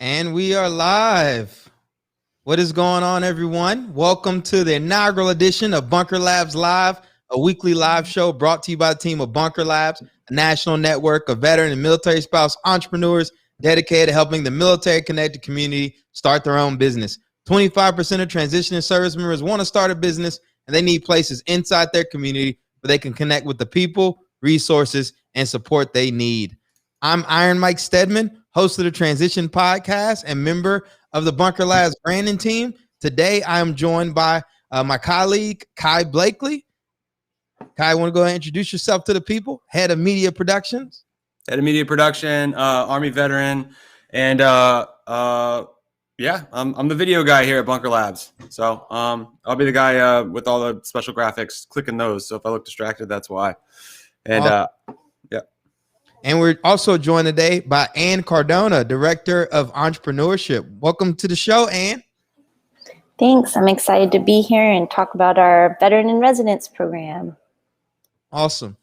And we are live. What is going on, everyone? Welcome to the inaugural edition of Bunker Labs Live, a weekly live show brought to you by the team of Bunker Labs, a national network of veteran and military spouse entrepreneurs dedicated to helping the military-connected community start their own business. 25% of transitioning service members want to start a business, and they need places inside their community where they can connect with the people, resources, and support they need. I'm Iron Mike Stedman, host of the Transition Podcast and member of the Bunker Labs branding team. Today, I am joined by my colleague, Kai Blakely. Kai, want to go ahead and introduce yourself to the people? Head of Media Productions. Head of Media Production, Army veteran, and yeah, I'm the video guy here at Bunker Labs. So I'll be the guy with all the special graphics, clicking those. So if I look distracted, that's why. And yeah. And we're also joined today by Ann Cardona, Director of Entrepreneurship. Welcome to the show, Ann. Thanks. I'm excited to be here and talk about our Veteran in Residence program. Awesome.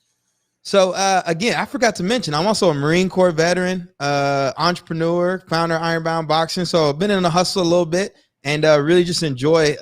So again, I forgot to mention, I'm also a Marine Corps veteran, entrepreneur, founder of Ironbound Boxing. So I've been in the hustle a little bit and really just enjoy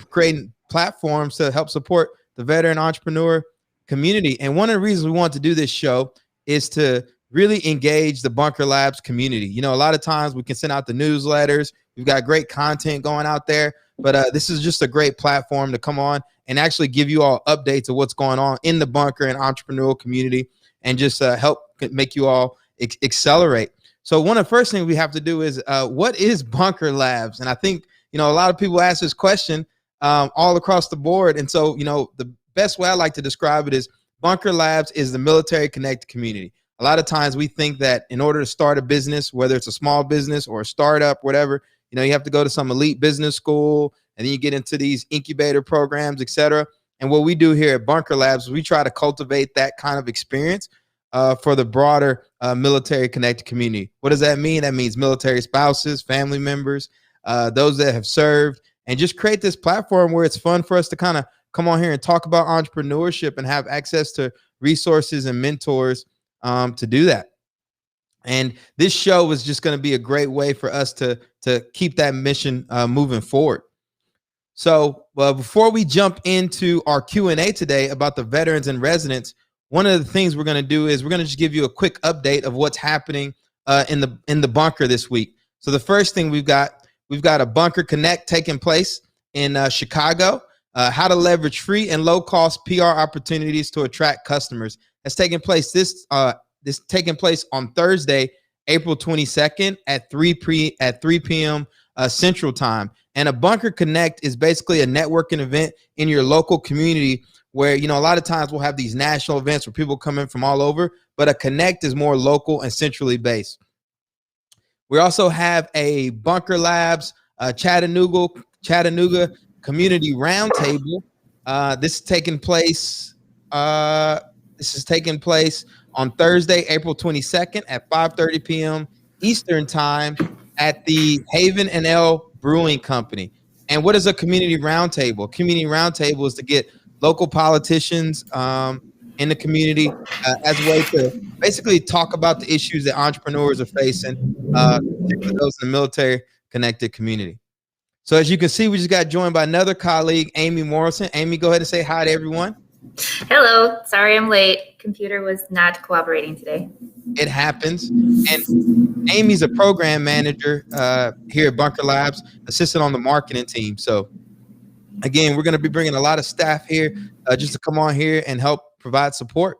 creating platforms to help support the veteran entrepreneur community. And one of the reasons we want to do this show is to really engage the Bunker Labs community. You know, a lot of times we can send out the newsletters. We've got great content going out there, but this is just a great platform to come on and actually give you all updates of what's going on in the bunker and entrepreneurial community and just help make you all accelerate. So one of the first things we have to do is what is Bunker Labs? And I think, you know, a lot of people ask this question all across the board. And so, you know, the best way I like to describe it is Bunker Labs is the military connected community. A lot of times we think that in order to start a business, whether it's a small business or a startup, whatever, you know, you have to go to some elite business school and then you get into these incubator programs, et cetera. And what we do here at Bunker Labs, we try to cultivate that kind of experience for the broader military connected community. What does that mean? That means military spouses, family members, those that have served, and just create this platform where it's fun for us to kind of come on here and talk about entrepreneurship and have access to resources and mentors to do that. And this show was just going to be a great way for us to keep that mission moving forward. So before we jump into our Q&A today about the veterans in residence, one of the things we're going to do is we're going to just give you a quick update of what's happening in the bunker this week. So the first thing we've got a Bunker Connect taking place in Chicago. How to leverage free and low-cost PR opportunities to attract customers. That's taking place this taking place on Thursday, April 22nd at 3 p.m. Central Time. And a Bunker Connect is basically a networking event in your local community where, you know, a lot of times we'll have these national events where people come in from all over, but a Connect is more local and centrally based. We also have a Bunker Labs Chattanooga Community Roundtable. This is taking place on Thursday, April 22nd at 5:30 p.m. Eastern Time at the Haven and L Brewing Company. And what is a community roundtable? A community roundtable is to get local politicians in the community as a way to basically talk about the issues that entrepreneurs are facing, particularly those in the military connected community. So as you can see, we just got joined by another colleague, Amy Morrison. Amy, go ahead and say hi to everyone. Hello. Sorry I'm late. Computer was not cooperating today. It happens. And Amy's a program manager here at Bunker Labs, assistant on the marketing team. So again, we're going to be bringing a lot of staff here just to come on here and help provide support.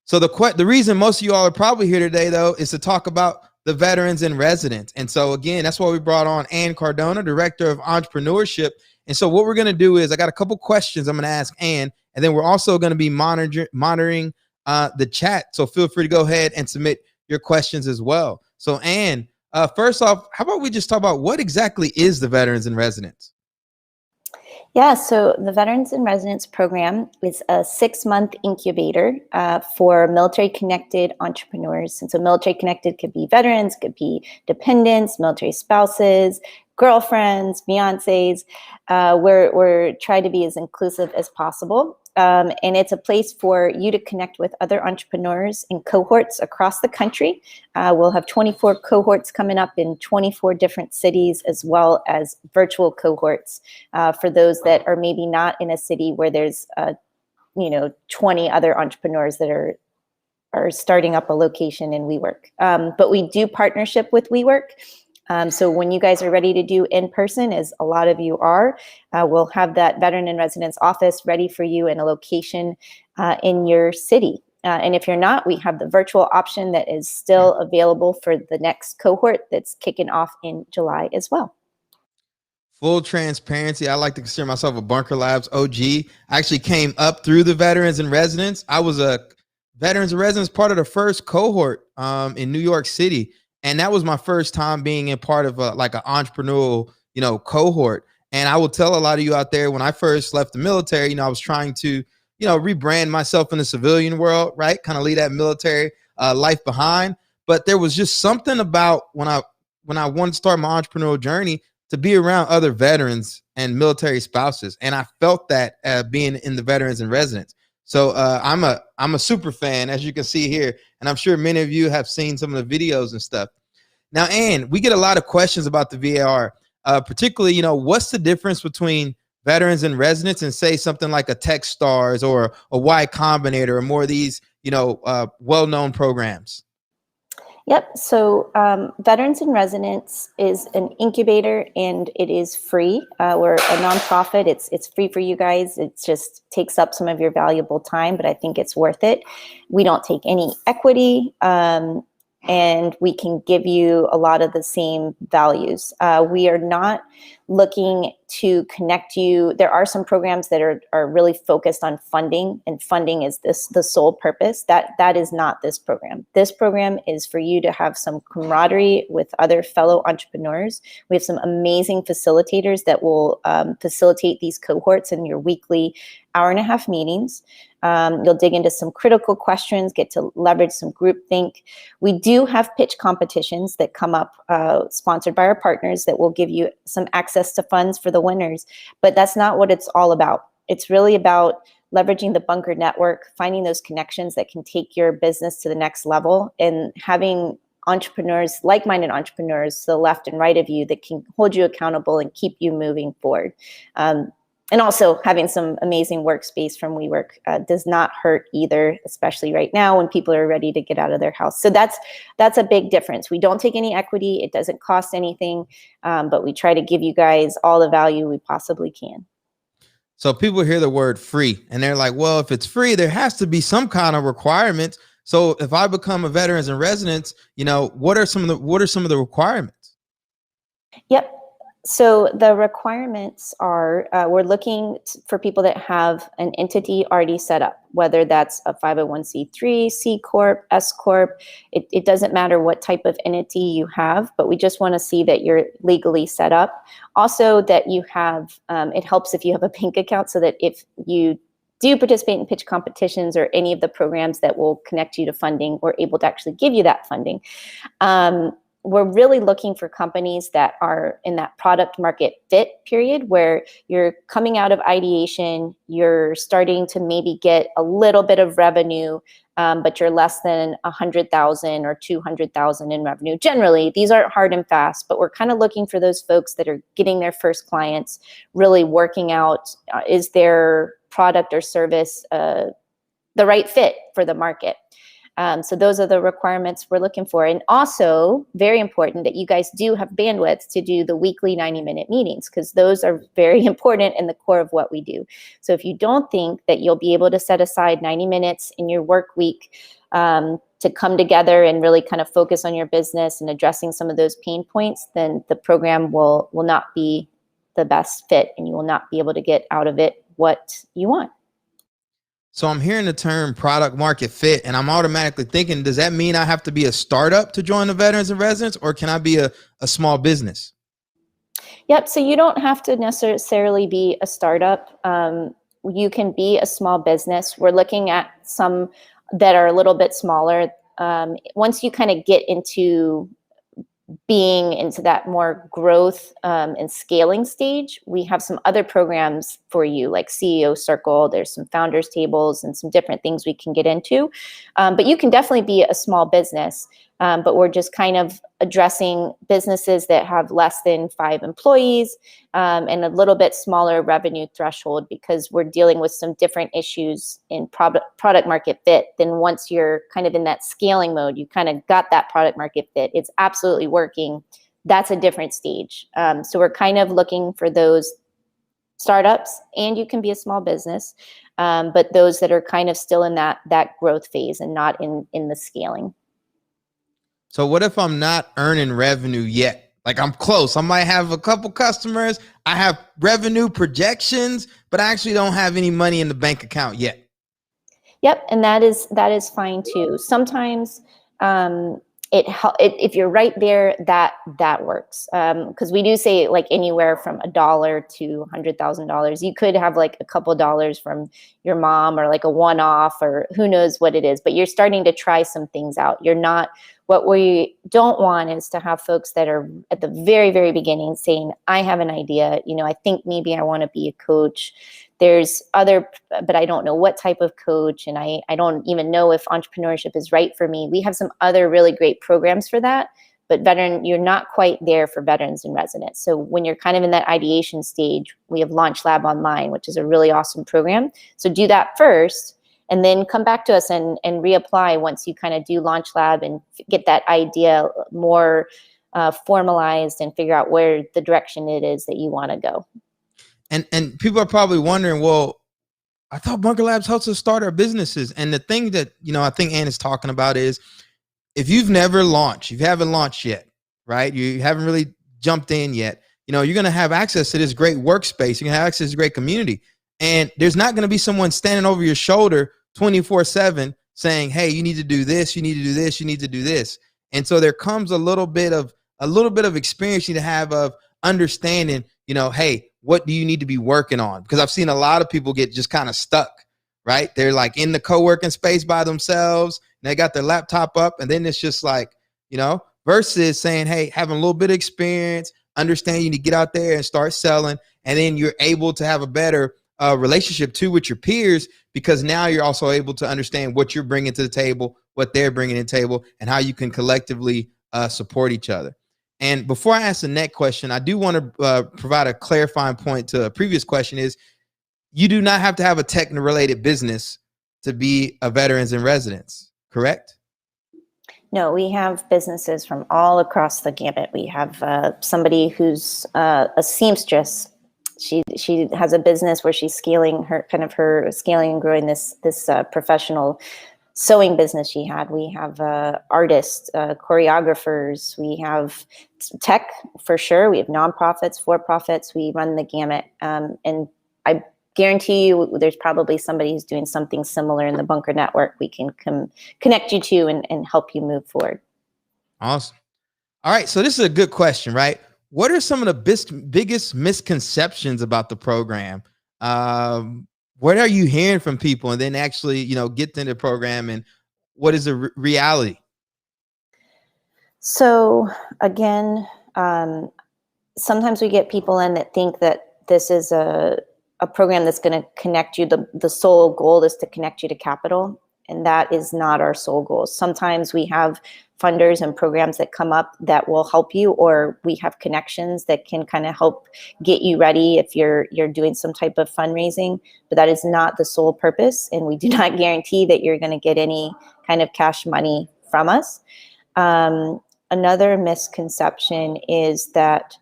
So the reason most of you all are probably here today, though, is to talk about the veterans in residence. And so again, that's why we brought on Ann Cardona, Director of Entrepreneurship. And so what we're going to do is I got a couple questions I'm going to ask Ann, and then we're also going to be monitoring the chat. So feel free to go ahead and submit your questions as well. So Ann, first off, how about we just talk about what exactly is the veterans in residence? Yeah, so the Veterans in Residence program is a 6-month incubator for military-connected entrepreneurs. And so military-connected could be veterans, could be dependents, military spouses, girlfriends, fiancés. We're trying to be as inclusive as possible. And it's a place for you to connect with other entrepreneurs in cohorts across the country. We'll have 24 cohorts coming up in 24 different cities, as well as virtual cohorts for those that are maybe not in a city where there's 20 other entrepreneurs that are starting up a location in WeWork. But we do partnership with WeWork. So when you guys are ready to do in person, as a lot of you are, we'll have that veteran in residence office ready for you in a location in your city. And if you're not, we have the virtual option that is still available for the next cohort that's kicking off in July as well. Full transparency, I like to consider myself a Bunker Labs OG. I actually came up through the veterans in residence. I was a veterans in residence part of the first cohort in New York City. And that was my first time being in part of like an entrepreneurial, cohort. And I will tell a lot of you out there, when I first left the military, I was trying to, rebrand myself in the civilian world, right? Kind of leave that military life behind. But there was just something about when I wanted to start my entrepreneurial journey to be around other veterans and military spouses. And I felt that being in the veterans in residence. So I'm a super fan, as you can see here, and I'm sure many of you have seen some of the videos and stuff. Now, Ann, we get a lot of questions about the VAR, particularly, what's the difference between veterans in residence and say something like a TechStars or a Y Combinator or more of these, well-known programs? Yep. So Veterans in Residence is an incubator, and it is free. We're a nonprofit. It's free for you guys. It just takes up some of your valuable time, but I think it's worth it. We don't take any equity, and we can give you a lot of the same values. We are not looking to connect you. There are some programs that are really focused on funding, and funding is the sole purpose. That is not this program. This program is for you to have some camaraderie with other fellow entrepreneurs. We have some amazing facilitators that will facilitate these cohorts in your weekly hour-and-a-half meetings. You'll dig into some critical questions, get to leverage some groupthink. We do have pitch competitions that come up, sponsored by our partners, that will give you some access to funds for the winners. But that's not what it's all about. It's really about leveraging the Bunker network, finding those connections that can take your business to the next level, and having entrepreneurs, like-minded entrepreneurs to the left and right of you that can hold you accountable and keep you moving forward. And also having some amazing workspace from WeWork does not hurt either, especially right now when people are ready to get out of their house. So that's a big difference. We don't take any equity. It doesn't cost anything, but we try to give you guys all the value we possibly can. So people hear the word free and they're like, well, if it's free, there has to be some kind of requirements. So if I become a veterans in residence, what are some of the requirements? Yep. So the requirements are, we're looking for people that have an entity already set up, whether that's a 501c3, C Corp, S Corp. It doesn't matter what type of entity you have, but we just want to see that you're legally set up. Also that you have, it helps if you have a bank account, so that if you do participate in pitch competitions or any of the programs that will connect you to funding, we're able to actually give you that funding. We're really looking for companies that are in that product market fit period, where you're coming out of ideation, you're starting to maybe get a little bit of revenue, but you're less than 100,000 or 200,000 in revenue. Generally, these aren't hard and fast, but we're kind of looking for those folks that are getting their first clients, really working out, is their product or service the right fit for the market. So those are the requirements we're looking for. And also, very important, that you guys do have bandwidth to do the weekly 90-minute meetings, because those are very important in the core of what we do. So if you don't think that you'll be able to set aside 90 minutes in your work week to come together and really kind of focus on your business and addressing some of those pain points, then the program will not be the best fit, and you will not be able to get out of it what you want. So I'm hearing the term product market fit, and I'm automatically thinking, does that mean I have to be a startup to join the veterans in residence, or can I be a small business? Yep. So you don't have to necessarily be a startup. You can be a small business. We're looking at some that are a little bit smaller. Once you kind of get into being into that more growth and scaling stage, we have some other programs for you, like CEO Circle. There's some founders tables and some different things we can get into. But you can definitely be a small business. But we're just kind of addressing businesses that have less than 5 employees and a little bit smaller revenue threshold, because we're dealing with some different issues in product market fit than once you're kind of in that scaling mode. You kind of got that product market fit. It's absolutely working. That's a different stage. So we're kind of looking for those startups, and you can be a small business, but those that are kind of still in that growth phase and not in the scaling. So what if I'm not earning revenue yet? Like I'm close. I might have a couple customers. I have revenue projections, but I actually don't have any money in the bank account yet. Yep, and that is fine too. Sometimes if you're right there, that works, because we do say like anywhere from $1 to $100,000. You could have like a couple dollars from your mom or like a one-off or who knows what it is, but you're starting to try some things out. You're not. What we don't want is to have folks that are at the very, very beginning saying, I have an idea, I think maybe I want to be a coach. There's other, but I don't know what type of coach, and I don't even know if entrepreneurship is right for me. We have some other really great programs for that, but you're not quite there for veterans in residence. So when you're kind of in that ideation stage, we have Launch Lab Online, which is a really awesome program. So do that first, and then come back to us and reapply once you kind of do Launch Lab and get that idea more formalized and figure out where the direction it is that you want to go. And people are probably wondering, well, I thought Bunker Labs helps us start our businesses. And the thing that, I think Ann is talking about is if you've never launched, you haven't launched yet, right? You haven't really jumped in yet. You're going to have access to this great workspace. You're going to have access to this great community. And there's not going to be someone standing over your shoulder 24/7 saying, hey, you need to do this, you need to do this, you need to do this. And so there comes a little bit of experience you need to have of understanding, hey, what do you need to be working on? Because I've seen a lot of people get just kind of stuck, right? They're like in the co-working space by themselves, and they got their laptop up, and then it's just like, versus saying, hey, having a little bit of experience, understand you need to get out there and start selling, and then you're able to have a better relationship too with your peers, because now you're also able to understand what you're bringing to the table, what they're bringing to the table, and how you can collectively support each other. And before I ask the next question, I do want to provide a clarifying point to a previous question is you do not have to have a tech-related business to be a veterans in residence, correct? No, we have businesses from all across the gamut. We have somebody who's a seamstress. She has a business where she's scaling her scaling and growing this professional sewing business she had. We have artists, choreographers. We have tech for sure. We have nonprofits, for-profits. We run the gamut. And I guarantee you there's probably somebody who's doing something similar in the Bunker network we can connect you to and help you move forward. Awesome. All right. So this is a good question, right? What are some of the biggest misconceptions about the program? What are you hearing from people, and then actually, get into the program, and what is the reality? So again, sometimes we get people in that think that this is a program that's going to connect you. The sole goal is to connect you to capital, and that is not our sole goal. Sometimes we have funders and programs that come up that will help you, or we have connections that can kind of help get you ready if you're doing some type of fundraising, but that is not the sole purpose, and we do not guarantee that you're going to get any kind of cash money from us. Another misconception is that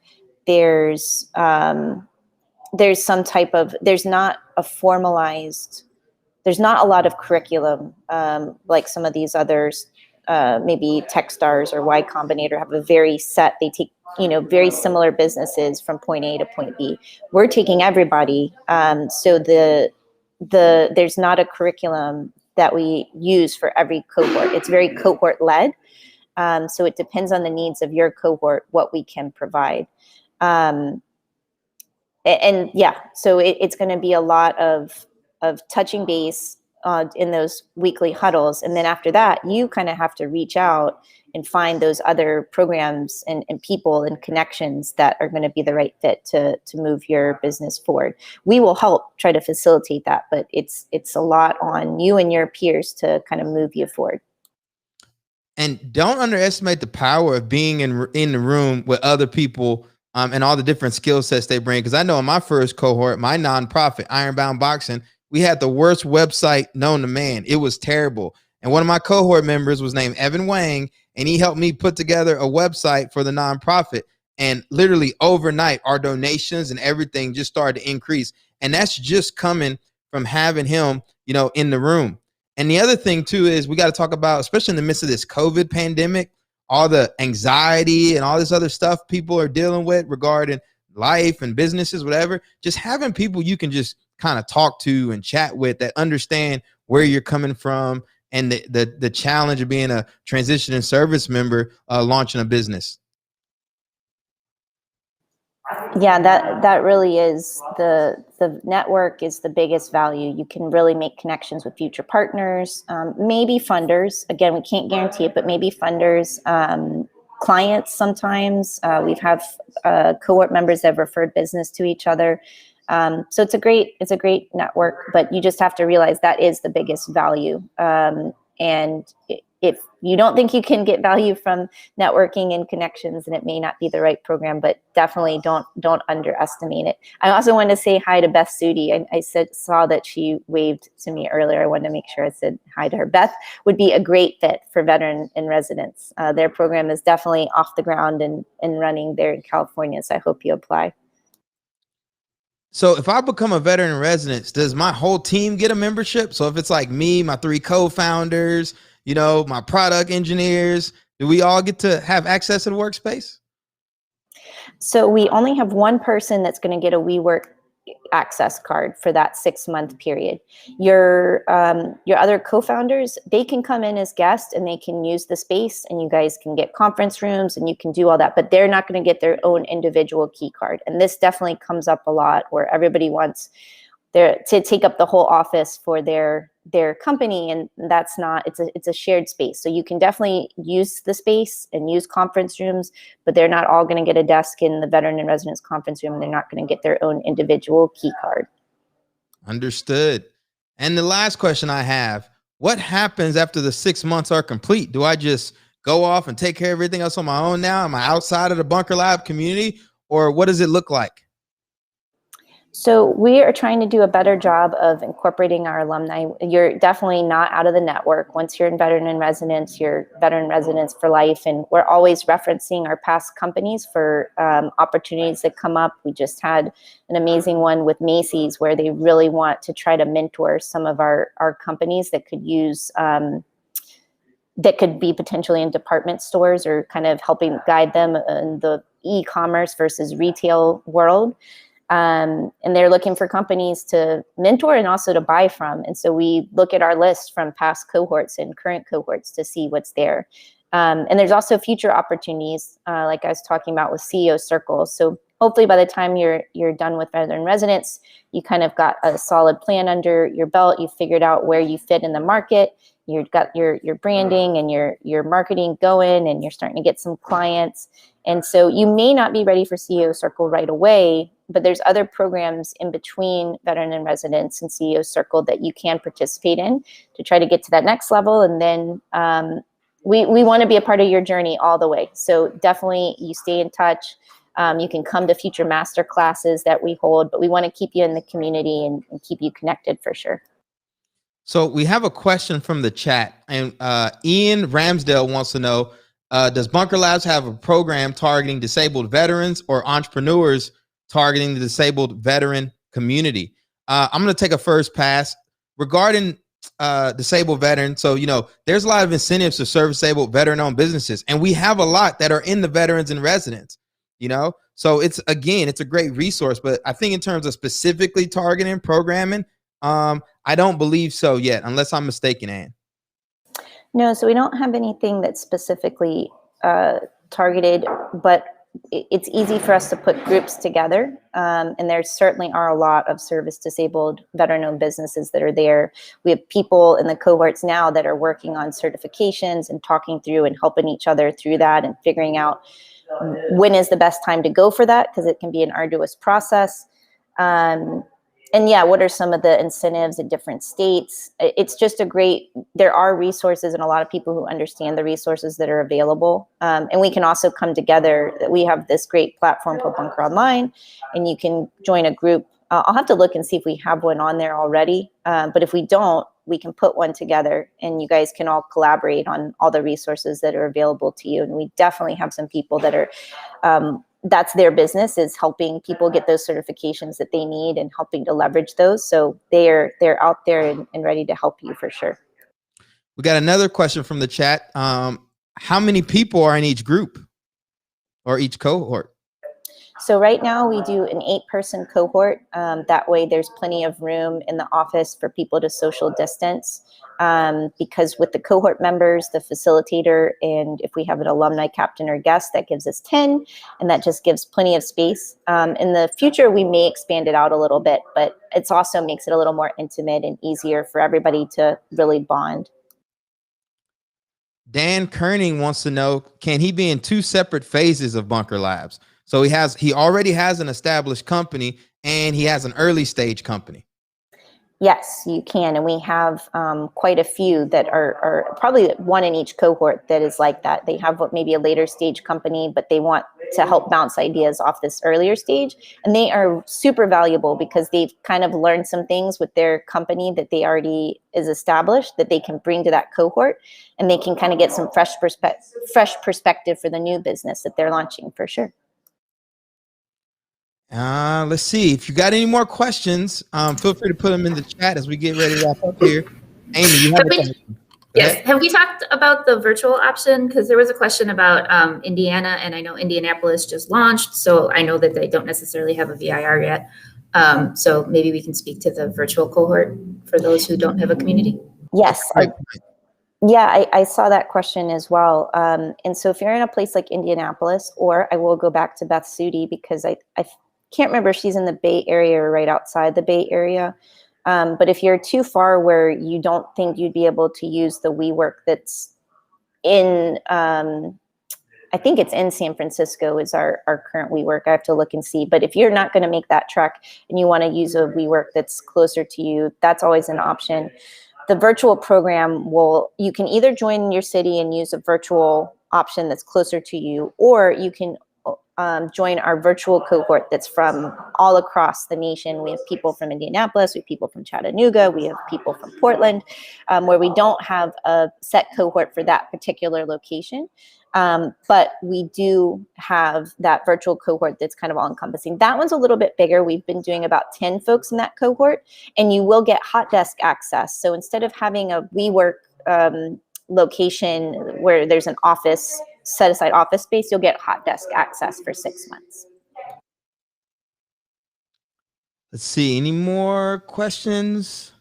there's not a lot of curriculum like some of these others. Maybe Techstars or Y Combinator have a very set, they take, very similar businesses from point A to point B. We're taking everybody. So there's not a curriculum that we use for every cohort. It's very cohort led. So it depends on the needs of your cohort, what we can provide. So it's going to be a lot of touching base, in those weekly huddles. And then after that, you kind of have to reach out and find those other programs and people and connections that are going to be the right fit to move your business forward. We will help try to facilitate that, but it's a lot on you and your peers to kind of move you forward. And don't underestimate the power of being in the room with other people and all the different skill sets they bring. Because I know in my first cohort, my nonprofit, Ironbound Boxing, we had the worst website known to man. It was terrible. And one of my cohort members was named Evan Wang, and he helped me put together a website for the nonprofit. And literally overnight, our donations and everything just started to increase. And that's just coming from having him, in the room. And the other thing too is we got to talk about, especially in the midst of this COVID pandemic, all the anxiety and all this other stuff people are dealing with regarding life and businesses, whatever. Just having people you can just kind of talk to and chat with that understand where you're coming from and the challenge of being a transition and service member launching a business. Yeah, that really is the network is the biggest value. You can really make connections with future partners, maybe funders. Again, we can't guarantee it, but maybe funders, clients. Sometimes we've have cohort members that have referred business to each other. So it's a great network, but you just have to realize that is the biggest value. And if you don't think you can get value from networking and connections, then it may not be the right program, but definitely don't underestimate it. I also wanted to say hi to Beth Sudi. I saw that she waved to me earlier. I wanted to make sure I said hi to her. Beth would be a great fit for veteran in residence. Their program is definitely off the ground and running there in California. So I hope you apply. So if I become a veteran in residence, does my whole team get a membership? So if it's like me, my 3 co-founders, my product engineers, do we all get to have access to the workspace? So we only have one person that's going to get a WeWork access card for that 6-month period. Your other co-founders, they can come in as guests and they can use the space and you guys can get conference rooms and you can do all that, but they're not going to get their own individual key card. And this definitely comes up a lot where everybody wants to take up the whole office for their company, and that's not, it's a shared space. So you can definitely use the space and use conference rooms, but they're not all going to get a desk in the veteran and residence conference room. And they're not going to get their own individual key card. Understood. And the last question I have, what happens after the 6 months are complete? Do I just go off and take care of everything else on my own now? Am I outside of the Bunker Lab community, or what does it look like? So we are trying to do a better job of incorporating our alumni. You're definitely not out of the network. Once you're in veteran in residence, you're veteran residence for life. And we're always referencing our past companies for opportunities that come up. We just had an amazing one with Macy's where they really want to try to mentor some of our companies that could use, that could be potentially in department stores or kind of helping guide them in the e-commerce versus retail world. And they're looking for companies to mentor and also to buy from. And so we look at our list from past cohorts and current cohorts to see what's there. And there's also future opportunities, like I was talking about with CEO circles. So hopefully by the time you're done with veteran residence, you kind of got a solid plan under your belt. You figured out where you fit in the market. You've got your branding and your marketing going, and you're starting to get some clients. And so you may not be ready for CEO Circle right away, but there's other programs in between veteran and residence and CEO Circle that you can participate in to try to get to that next level. And then we want to be a part of your journey all the way. So definitely you stay in touch. You can come to future master classes that we hold, but we want to keep you in the community and keep you connected for sure. So we have a question from the chat, and Ian Ramsdale wants to know, does Bunker Labs have a program targeting disabled veterans or entrepreneurs targeting the disabled veteran community? I'm going to take a first pass regarding disabled veterans. So, there's a lot of incentives to serve disabled veteran-owned businesses, and we have a lot that are in the veterans in residence, So it's a great resource, but I think in terms of specifically targeting programming, I don't believe so yet, unless I'm mistaken, Ann. No, so we don't have anything that's specifically targeted, but it's easy for us to put groups together. And there certainly are a lot of service disabled veteran-owned businesses that are there. We have people in the cohorts now that are working on certifications and talking through and helping each other through that and figuring out when is the best time to go for that, because it can be an arduous process. And yeah, what are some of the incentives in different states? It's just there are resources and a lot of people who understand the resources that are available. And we can also come together. We have this great platform called Bunker Online, and you can join a group. I'll have to look and see if we have one on there already. But if we don't, we can put one together and you guys can all collaborate on all the resources that are available to you. And we definitely have some people that are, that's their business, is helping people get those certifications that they need and helping to leverage those. So they're out there and ready to help you for sure. We got another question from the chat. How many people are in each group or each cohort? So right now we do an 8-person cohort. That way there's plenty of room in the office for people to social distance. Because with the cohort members, the facilitator, and if we have an alumni captain or guest, that gives us 10, and that just gives plenty of space. In the future, we may expand it out a little bit, but it also makes it a little more intimate and easier for everybody to really bond. Dan Kerning wants to know, can he be in 2 separate phases of Bunker Labs? So he already has an established company and he has an early stage company. Yes, you can. And we have quite a few that are probably one in each cohort that is like that. They have maybe a later stage company, but they want to help bounce ideas off this earlier stage. And they are super valuable because they've kind of learned some things with their company that they already is established that they can bring to that cohort. And they can kind of get some fresh perspective for the new business that they're launching for sure. Let's see. If you got any more questions, feel free to put them in the chat as we get ready to wrap up here. Amy, you have a question. Yes. Have we talked about the virtual option? Because there was a question about Indiana, and I know Indianapolis just launched, so I know that they don't necessarily have a VIR yet. So maybe we can speak to the virtual cohort for those who don't have a community. Yes. I saw that question as well. And so if you're in a place like Indianapolis, or I will go back to Beth Sudi because I can't remember if she's in the Bay Area or right outside the Bay Area. But if you're too far where you don't think you'd be able to use the WeWork that's in, I think it's in San Francisco is our current WeWork. I have to look and see. But if you're not going to make that trek and you want to use a WeWork that's closer to you, that's always an option. The virtual program you can either join in your city and use a virtual option that's closer to you, or you can join our virtual cohort that's from all across the nation. We have people from Indianapolis, we have people from Chattanooga, we have people from Portland, where we don't have a set cohort for that particular location. But we do have that virtual cohort that's kind of all encompassing. That one's a little bit bigger. We've been doing about 10 folks in that cohort, and you will get hot desk access. So instead of having a WeWork location where there's an office, set aside office space, you'll get hot desk access for 6 months. Let's see, any more questions?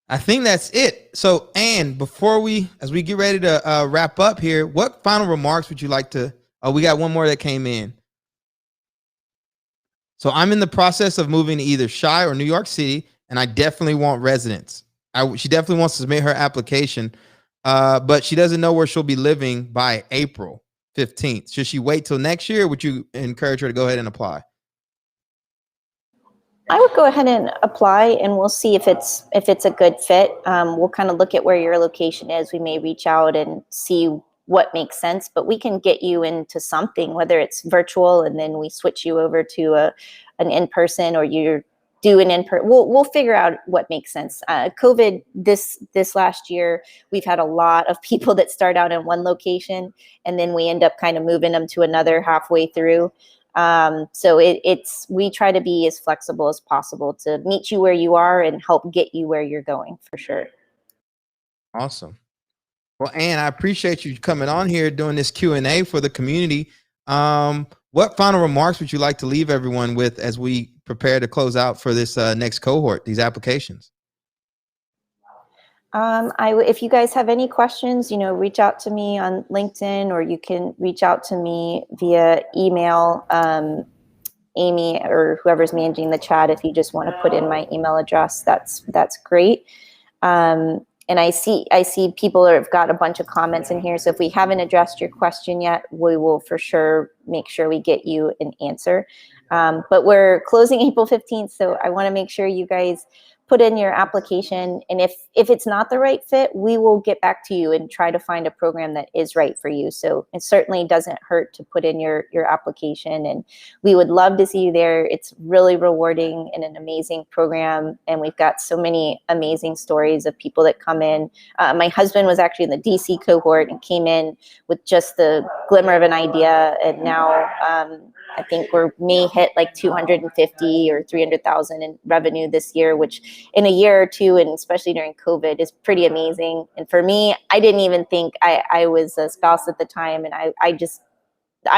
I think that's it. So, Ann, as we get ready to wrap up here, what final remarks would you like to, we got one more that came in. So I'm in the process of moving to either Chi or New York City, and I definitely want residence. She definitely wants to submit her application, but she doesn't know where she'll be living by April 15th. Should she wait till next year? Or would you encourage her to go ahead and apply? I would go ahead and apply, and we'll see if it's a good fit. We'll kind of look at where your location is. We may reach out and see what makes sense, but we can get you into something, whether it's virtual and then we switch you over to an in-person, or you do an in-person. We'll figure out what makes sense. COVID this last year, we've had a lot of people that start out in one location and then we end up kind of moving them to another halfway through. So we try to be as flexible as possible to meet you where you are and help get you where you're going for sure. Awesome. Well, Ann, I appreciate you coming on here doing this Q&A for the community. What final remarks would you like to leave everyone with as we prepare to close out for this next cohort, these applications? If you guys have any questions, reach out to me on LinkedIn, or you can reach out to me via email, Amy or whoever's managing the chat. If you just want to put in my email address, that's great. And I see people have got a bunch of comments in here. So if we haven't addressed your question yet, we will for sure make sure we get you an answer. But we're closing April 15th, so I want to make sure you guys put in your application. And if it's not the right fit, we will get back to you and try to find a program that is right for you. So it certainly doesn't hurt to put in your application, and we would love to see you there. It's really rewarding and an amazing program. And we've got so many amazing stories of people that come in. My husband was actually in the DC cohort and came in with just the glimmer of an idea. And now I think we may hit like 250 or 300,000 in revenue this year, which in a year or two, and especially during COVID, is pretty amazing. And for me, I didn't even think I was a spouse at the time, and I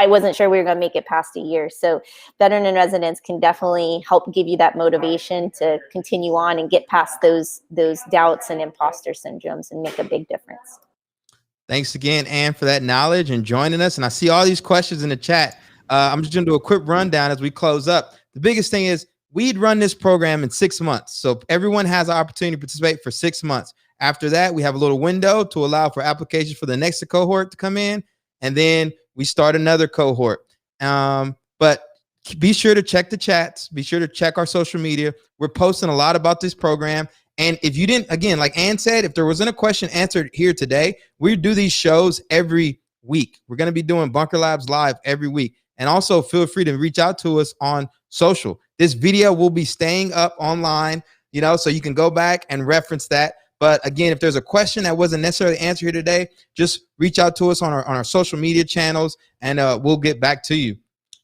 wasn't sure we were going to make it past a year. So veteran in residence can definitely help give you that motivation to continue on and get past those doubts and imposter syndromes and make a big difference. Thanks again, Ann, for that knowledge and joining us. And I see all these questions in the chat. I'm just going to do a quick rundown as we close up. The biggest thing is we'd run this program in 6 months. So everyone has an opportunity to participate for 6 months. After that, we have a little window to allow for applications for the next cohort to come in. And then we start another cohort. But be sure to check the chats. Be sure to check our social media. We're posting a lot about this program. And if you didn't, again, like Ann said, if there wasn't a question answered here today, we do these shows every week. We're going to be doing Bunker Labs Live every week. And also feel free to reach out to us on social. This video will be staying up online, so you can go back and reference that. But again, if there's a question that wasn't necessarily answered here today, just reach out to us on our social media channels, and we'll get back to you.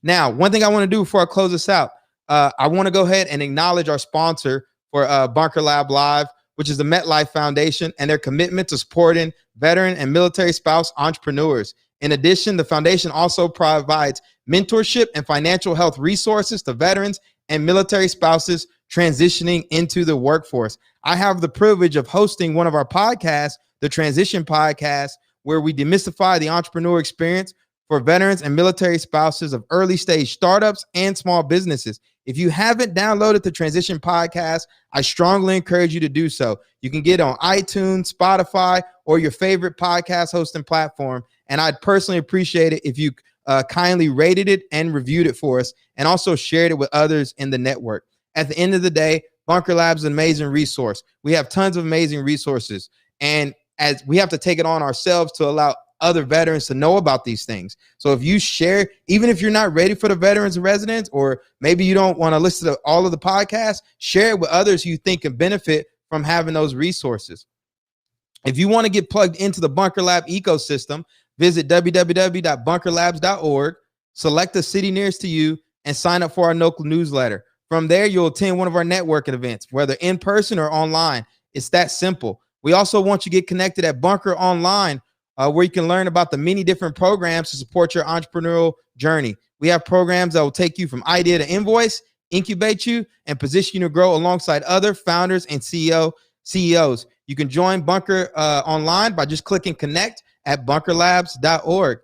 Now, one thing I want to do before I close this out, I want to go ahead and acknowledge our sponsor for Bunker Lab Live, which is the MetLife Foundation, and their commitment to supporting veteran and military spouse entrepreneurs. In addition, the foundation also provides mentorship and financial health resources to veterans and military spouses transitioning into the workforce. I have the privilege of hosting one of our podcasts, the Transition Podcast, where we demystify the entrepreneur experience for veterans and military spouses of early stage startups and small businesses. If you haven't downloaded the Transition Podcast, I strongly encourage you to do so. You can get it on iTunes, Spotify, or your favorite podcast hosting platform. And I'd personally appreciate it if you kindly rated it and reviewed it for us, and also shared it with others in the network. At the end of the day, Bunker Labs is an amazing resource. We have tons of amazing resources, and as we have to take it on ourselves to allow other veterans to know about these things. So if you share, even if you're not ready for the veterans in residence, or maybe you don't want to listen to all of the podcasts, share it with others who you think can benefit from having those resources. If you want to get plugged into the Bunker Lab ecosystem, visit www.bunkerlabs.org, select the city nearest to you, and sign up for our local newsletter. From there, you'll attend one of our networking events, whether in person or online. It's that simple. We also want you to get connected at Bunker Online, where you can learn about the many different programs to support your entrepreneurial journey. We have programs that will take you from idea to invoice, incubate you, and position you to grow alongside other founders and CEOs. You can join Bunker Online by just clicking connect at bunkerlabs.org.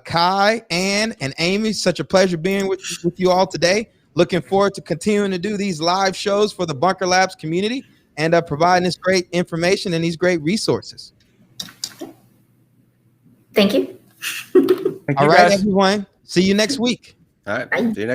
Kai, Ann, and Amy, such a pleasure being with you all today. Looking forward to continuing to do these live shows for the Bunker Labs community and providing this great information and these great resources. Thank you. Thank you, All right, guys. everyone. See you next week. All right. Bye. See you next